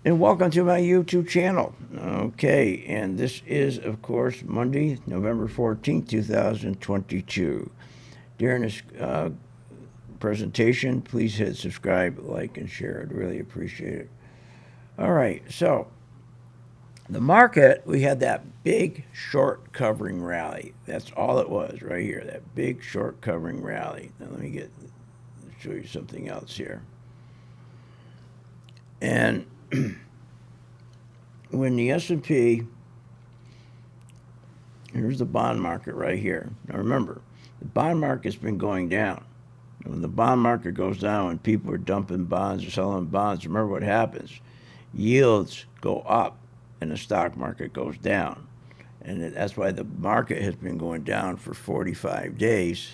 And welcome to my YouTube channel. Okay, and this is, of course, Monday, November 14th, 2022. During this presentation, please hit subscribe, like, and share. I'd really appreciate it. All right, so the market, we had that big short covering rally. That's all it was right here, that big short covering rally. Now let me show you something else here. And when the S&P, here's the bond market right here. Now remember, the bond market's been going down. And when the bond market goes down, when people are dumping bonds or selling bonds, remember what happens. Yields go up and the stock market goes down. And that's why the market has been going down for 45 days.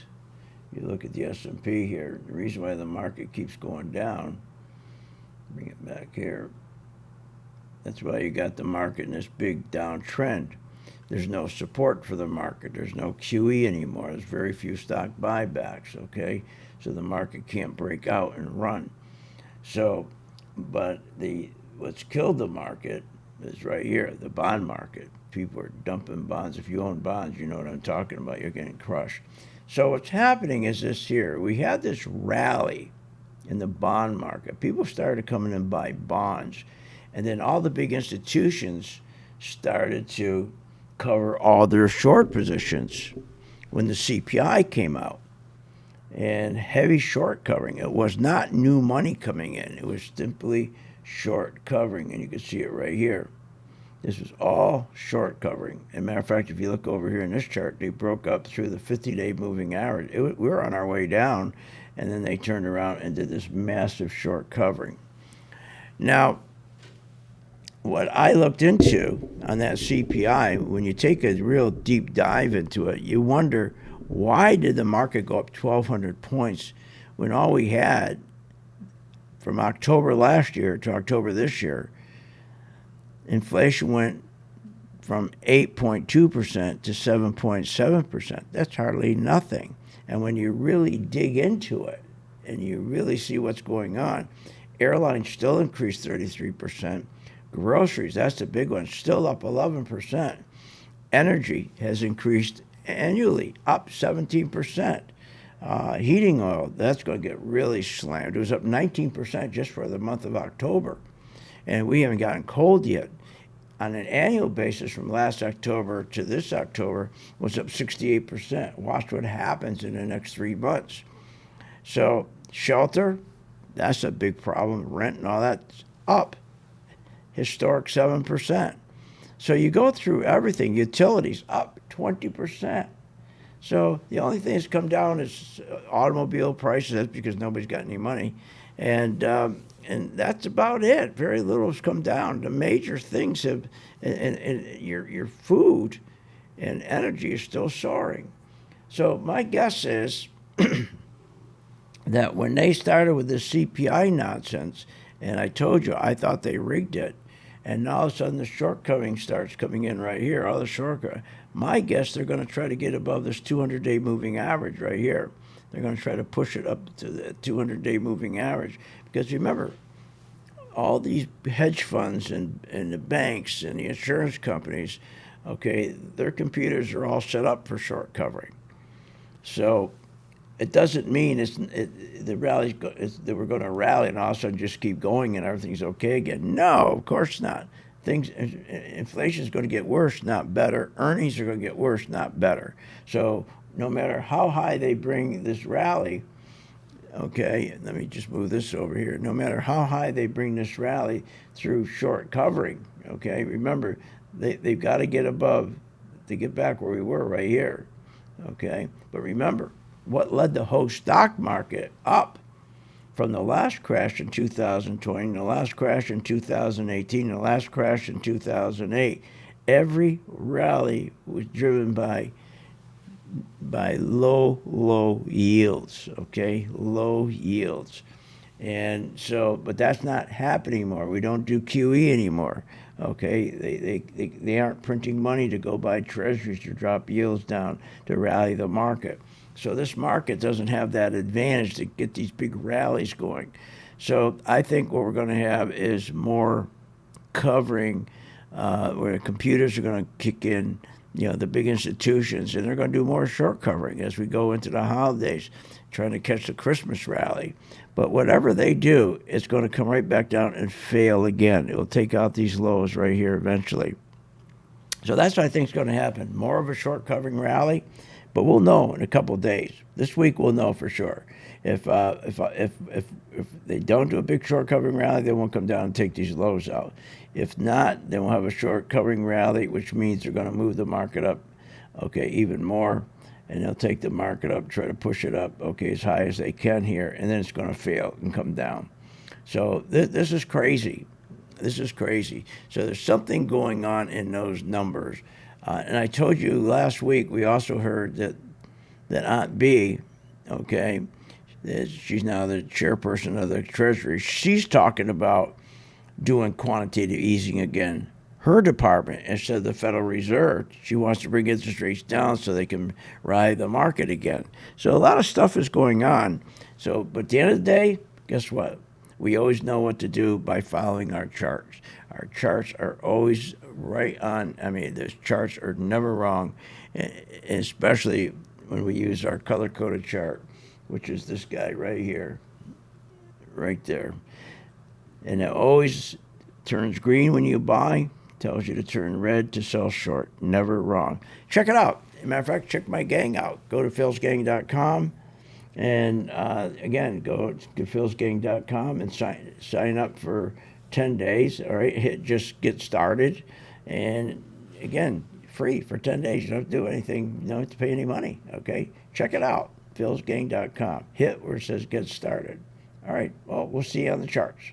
You look at the S&P here, the reason why the market keeps going down, bring it back here, that's why you got the market in this big downtrend. There's no support for the market. There's no QE anymore. There's very few stock buybacks, okay? So the market can't break out and run. So, but what's killed the market is right here, the bond market. People are dumping bonds. If you own bonds, you know what I'm talking about. You're getting crushed. So what's happening is this here. We had this rally in the bond market. People started coming in and buy bonds. And then all the big institutions started to cover all their short positions when the CPI came out. And heavy short covering. It was not new money coming in. It was simply short covering. And you can see it right here. This was all short covering. As a matter of fact, if you look over here in this chart, they broke up through the 50-day moving average. We were on our way down, and then they turned around and did this massive short covering. Now, what I looked into on that CPI, when you take a real deep dive into it, you wonder, why did the market go up 1,200 points when all we had from October last year to October this year, inflation went from 8.2% to 7.7%. That's hardly nothing. And when you really dig into it and you really see what's going on, airlines still increased 33%. Groceries, that's the big one, still up 11%. Energy has increased annually, up 17%. Heating oil, that's going to get really slammed. It was up 19% just for the month of October. And we haven't gotten cold yet. On an annual basis from last October to this October was up 68%. Watch what happens in the next 3 months. So shelter, that's a big problem. Rent and all that's up. Historic 7%. So you go through everything. Utilities up 20%. So the only thing that's come down is automobile prices. That's because nobody's got any money. And that's about it. Very little has come down. The major things have, and your food and energy is still soaring. So my guess is that when they started with this CPI nonsense, and I told you I thought they rigged it, and now all of a sudden the short covering starts coming in right here, all the short covering. My guess, they're going to try to get above this 200-day moving average right here. They're going to try to push it up to the 200-day moving average. Because remember, all these hedge funds and the banks and the insurance companies, okay, their computers are all set up for short covering. So it doesn't mean the rally that we're going to rally and all of a sudden just keep going and everything's okay again. No, of course not. Inflation is going to get worse, not better. Earnings are going to get worse, not better. So no matter how high they bring this rally, okay, let me just move this over here. No matter how high they bring this rally through short covering, okay, remember, they've got to get above to get back where we were right here, okay? But remember, what led the whole stock market up from the last crash in 2020, the last crash in 2018, the last crash in 2008, every rally was driven by low yields, okay? Low yields. And so, but that's not happening anymore. We don't do QE anymore, okay? They aren't printing money to go buy treasuries to drop yields down to rally the market. So this market doesn't have that advantage to get these big rallies going. So I think what we're going to have is more covering, where the computers are going to kick in, the big institutions, and they're going to do more short covering as we go into the holidays, trying to catch the Christmas rally. But whatever they do, it's going to come right back down and fail again. It will take out these lows right here eventually. So that's what I think is going to happen. More of a short covering rally, but we'll know in a couple of days. This week we'll know for sure. If they don't do a big short covering rally, they won't come down and take these lows out. If not, then we'll have a short covering rally, which means they're going to move the market up, okay, even more, and they'll take the market up, try to push it up, okay, as high as they can here, and then it's going to fail and come down. So this is crazy. This is crazy. So there's something going on in those numbers. And I told you last week, we also heard that Aunt B, okay, she's now the chairperson of the Treasury, she's talking about doing quantitative easing again. Her department, instead of the Federal Reserve, she wants to bring interest rates down so they can ride the market again. So a lot of stuff is going on. So, but at the end of the day, guess what? We always know what to do by following our charts. Our charts are always right on. I mean, those charts are never wrong, especially when we use our color-coded chart, which is this guy right here, right there. And it always turns green when you buy, tells you to turn red to sell short. Never wrong. Check it out. As a matter of fact, check my gang out. Go to philsgang.com. And again, go to philsgang.com and sign up for 10 days. All right, hit just get started. And again, free for 10 days. You don't have to do anything. You don't have to pay any money. Okay, check it out. philsgang.com. Hit where it says get started. All right, well, we'll see you on the charts.